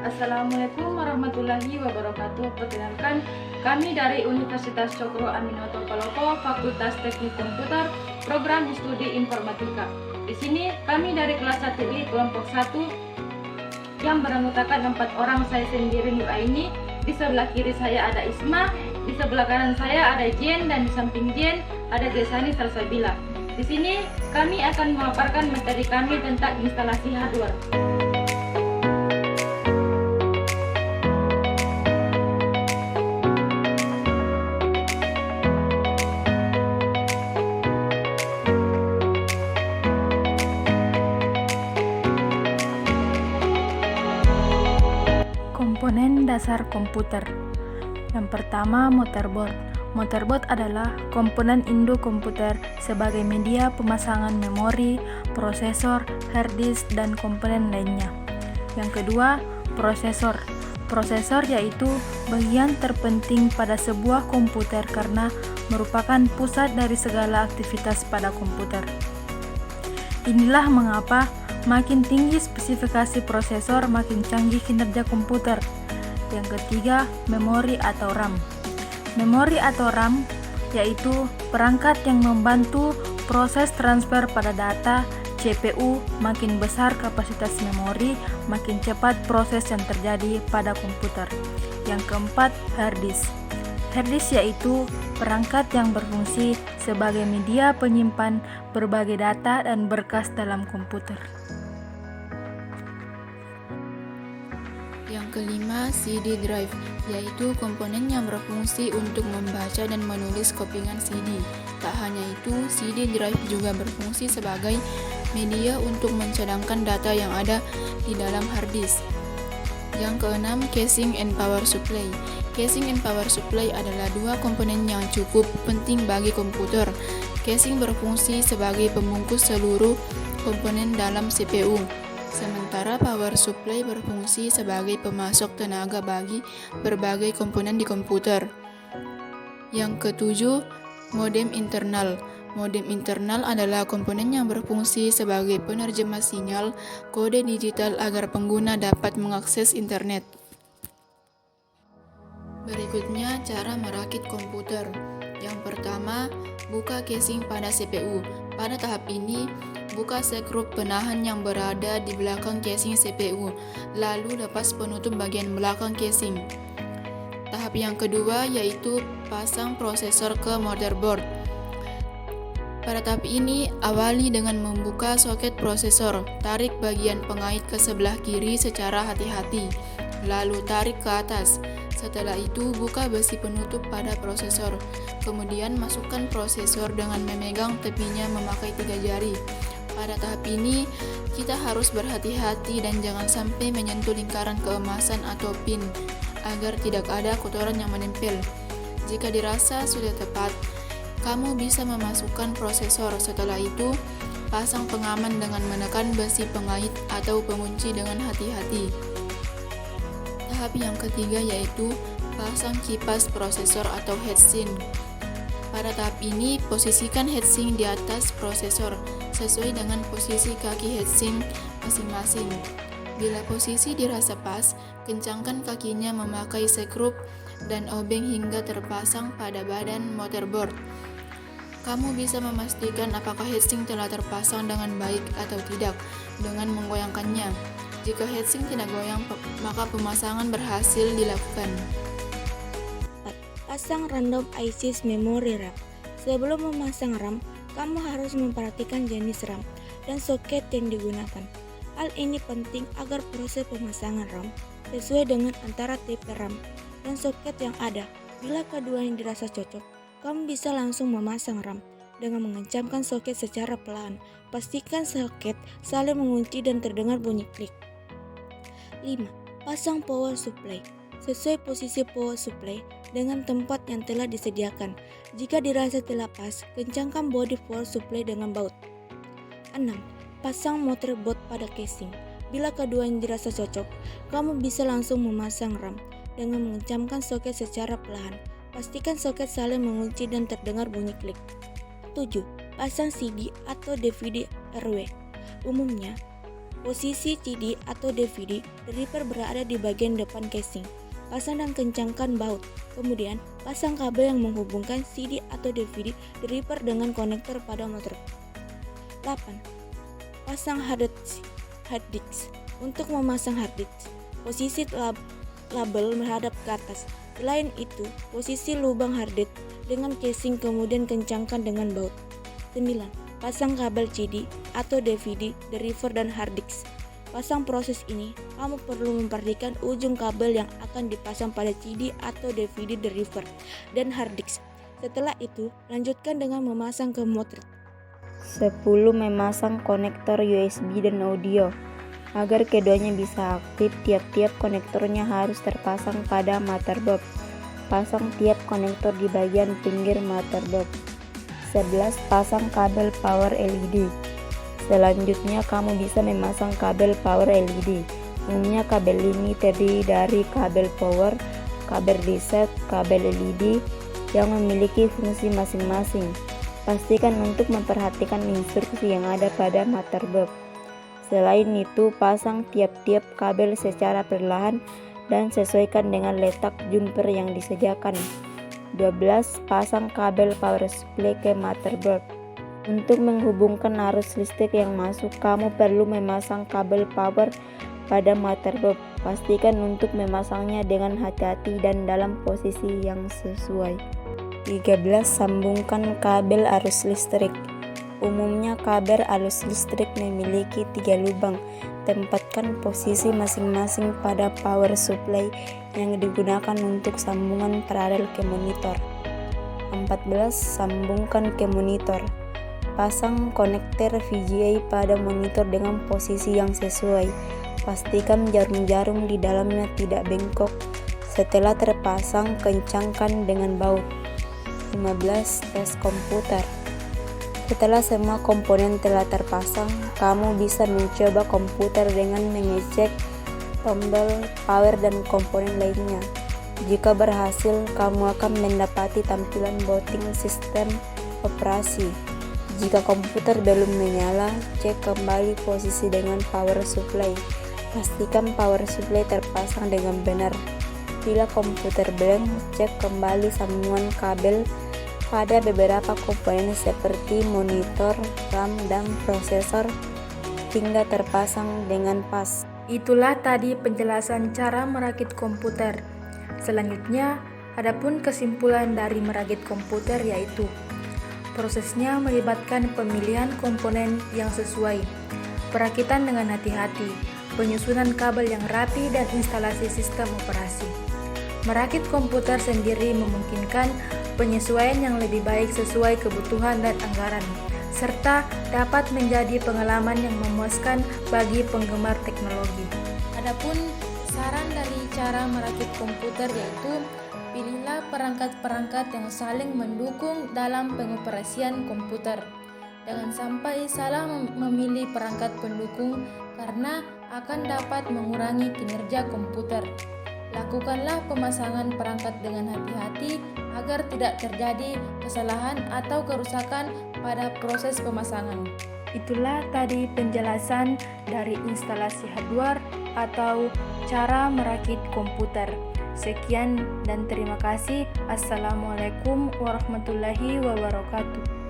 Assalamualaikum warahmatullahi wabarakatuh. Perkenalkan, kami dari Universitas Cokro Aminoto Palopo, Fakultas Teknik Komputer, Program Studi Informatika. Di sini kami dari kelas 1I kelompok 1 yang beranggotakan 4 orang. Saya sendiri Nuraini. Di sebelah kiri saya ada Isma, di sebelah kanan saya ada Jen, dan di samping Jen ada Desani Salsabila. Di sini kami akan memaparkan materi kami tentang instalasi hardware. Komponen dasar komputer. Yang pertama, motherboard. Motherboard adalah komponen induk komputer sebagai media pemasangan memori, prosesor, hard disk, dan komponen lainnya. Yang kedua, prosesor. Prosesor yaitu bagian terpenting pada sebuah komputer karena merupakan pusat dari segala aktivitas pada komputer. Inilah mengapa makin tinggi spesifikasi prosesor, makin canggih kinerja komputer. Yang ketiga, memori atau RAM. Memori atau RAM yaitu perangkat yang membantu proses transfer pada data. CPU makin besar kapasitas memori, makin cepat proses yang terjadi pada komputer. Yang keempat, hard disk. Hard disk yaitu perangkat yang berfungsi sebagai media penyimpan berbagai data dan berkas dalam komputer. Yang kelima, CD drive, yaitu komponen yang berfungsi untuk membaca dan menulis kopingan CD. Tak hanya itu, CD drive juga berfungsi sebagai media untuk mencadangkan data yang ada di dalam hard disk. Yang keenam, casing and power supply. Casing and power supply adalah dua komponen yang cukup penting bagi komputer. Casing berfungsi sebagai pembungkus seluruh komponen dalam CPU. Sementara power supply berfungsi sebagai pemasok tenaga bagi berbagai komponen di komputer. Yang ketujuh, modem internal. Modem internal adalah komponen yang berfungsi sebagai penerjemah sinyal kode digital agar pengguna dapat mengakses internet. Berikutnya, cara merakit komputer. Yang pertama, buka casing pada CPU. Pada tahap ini, buka sekrup penahan yang berada di belakang casing CPU, lalu lepas penutup bagian belakang casing. Tahap yang kedua yaitu pasang prosesor ke motherboard. Pada tahap ini, awali dengan membuka soket prosesor. Tarik bagian pengait ke sebelah kiri secara hati-hati, lalu tarik ke atas. Setelah itu, buka besi penutup pada prosesor. Kemudian masukkan prosesor dengan memegang tepinya memakai 3 jari. Pada tahap ini, kita harus berhati-hati dan jangan sampai menyentuh lingkaran keemasan atau pin, agar tidak ada kotoran yang menempel. Jika dirasa sudah tepat, kamu bisa memasukkan prosesor. Setelah itu, pasang pengaman dengan menekan besi pengait atau pengunci dengan hati-hati. Tahap yang ketiga yaitu pasang kipas prosesor atau heatsink. Pada tahap ini, posisikan heatsink di atas prosesor sesuai dengan posisi kaki heatsink masing-masing. Bila posisi dirasa pas, kencangkan kakinya memakai sekrup dan obeng hingga terpasang pada badan motherboard. Kamu bisa memastikan apakah heatsink telah terpasang dengan baik atau tidak dengan menggoyangkannya. Jika heatsink tidak goyang, maka pemasangan berhasil dilakukan. Pasang random access memory RAM. Sebelum memasang RAM, kamu harus memperhatikan jenis RAM dan soket yang digunakan. Hal ini penting agar proses pemasangan RAM sesuai dengan antara tipe RAM dan soket yang ada. Bila keduanya dirasa cocok, kamu bisa langsung memasang RAM dengan mengencangkan soket secara pelan. Pastikan soket saling mengunci dan terdengar bunyi klik. 5. Pasang power supply. Sesuai posisi power supply dengan tempat yang telah disediakan. Jika dirasa telah pas, kencangkan bodi power supply dengan baut. 6. Pasang motherboard pada casing. Bila keduanya dirasa cocok, kamu bisa langsung memasang RAM dengan mengencangkan soket secara perlahan. Pastikan soket saling mengunci dan terdengar bunyi klik. 7. Pasang CD atau DVD RW. Umumnya, Posisi CD atau DVD driver berada di bagian depan casing. Pasang dan kencangkan baut. Kemudian, pasang kabel yang menghubungkan CD atau DVD driver dengan konektor pada motor. 8. Pasang hard disk. Untuk memasang hard disk, posisi label menghadap ke atas. Selain itu, posisi lubang hard disk dengan casing kemudian kencangkan dengan baut. 9. Pasang kabel CD atau DVD driver dan hard disk. Pasang proses ini, kamu perlu memperhatikan ujung kabel yang akan dipasang pada CD atau DVD driver dan hard disk. Setelah itu, lanjutkan dengan memasang ke motor. 10. Memasang konektor USB dan audio. Agar keduanya bisa aktif, tiap-tiap konektornya harus terpasang pada motherboard. Pasang tiap konektor di bagian pinggir motherboard. 11. Pasang kabel power LED. Selanjutnya kamu bisa memasang kabel power LED. Umumnya kabel ini terdiri dari kabel power, kabel reset, kabel LED yang memiliki fungsi masing-masing. Pastikan untuk memperhatikan instruksi yang ada pada motherboard. Selain itu, pasang tiap-tiap kabel secara perlahan dan sesuaikan dengan letak jumper yang disediakan. 12. Pasang kabel power supply ke motherboard. Untuk menghubungkan arus listrik yang masuk, kamu perlu memasang kabel power pada motherboard. Pastikan untuk memasangnya dengan hati-hati dan dalam posisi yang sesuai. 13. Sambungkan kabel arus listrik. Umumnya kabel arus listrik memiliki 3 lubang. Tempatkan posisi masing-masing pada power supply yang digunakan untuk sambungan paralel ke monitor. 14. Sambungkan ke monitor. Pasang konektor VGA pada monitor dengan posisi yang sesuai. Pastikan jarum-jarum di dalamnya tidak bengkok. Setelah terpasang, kencangkan dengan baut. 15. Tes komputer. Setelah semua komponen telah terpasang, kamu bisa mencoba komputer dengan mengecek tombol power dan komponen lainnya. Jika berhasil, kamu akan mendapati tampilan booting sistem operasi. Jika komputer belum menyala, cek kembali posisi dengan power supply. Pastikan power supply terpasang dengan benar. Bila komputer blank, cek kembali sambungan kabel pada beberapa komponen seperti monitor, RAM, dan prosesor hingga terpasang dengan pas. Itulah tadi penjelasan cara merakit komputer. Selanjutnya, adapun kesimpulan dari merakit komputer yaitu prosesnya melibatkan pemilihan komponen yang sesuai, perakitan dengan hati-hati, penyusunan kabel yang rapi, dan instalasi sistem operasi. Merakit komputer sendiri memungkinkan penyesuaian yang lebih baik sesuai kebutuhan dan anggaran, serta dapat menjadi pengalaman yang memuaskan bagi penggemar teknologi. Adapun saran dari cara merakit komputer yaitu pilihlah perangkat-perangkat yang saling mendukung dalam pengoperasian komputer. Jangan sampai salah memilih perangkat pendukung karena akan dapat mengurangi kinerja komputer. Lakukanlah pemasangan perangkat dengan hati-hati agar tidak terjadi kesalahan atau kerusakan pada proses pemasangan. Itulah tadi penjelasan dari instalasi hardware atau cara merakit komputer. Sekian dan terima kasih. Assalamualaikum warahmatullahi wabarakatuh.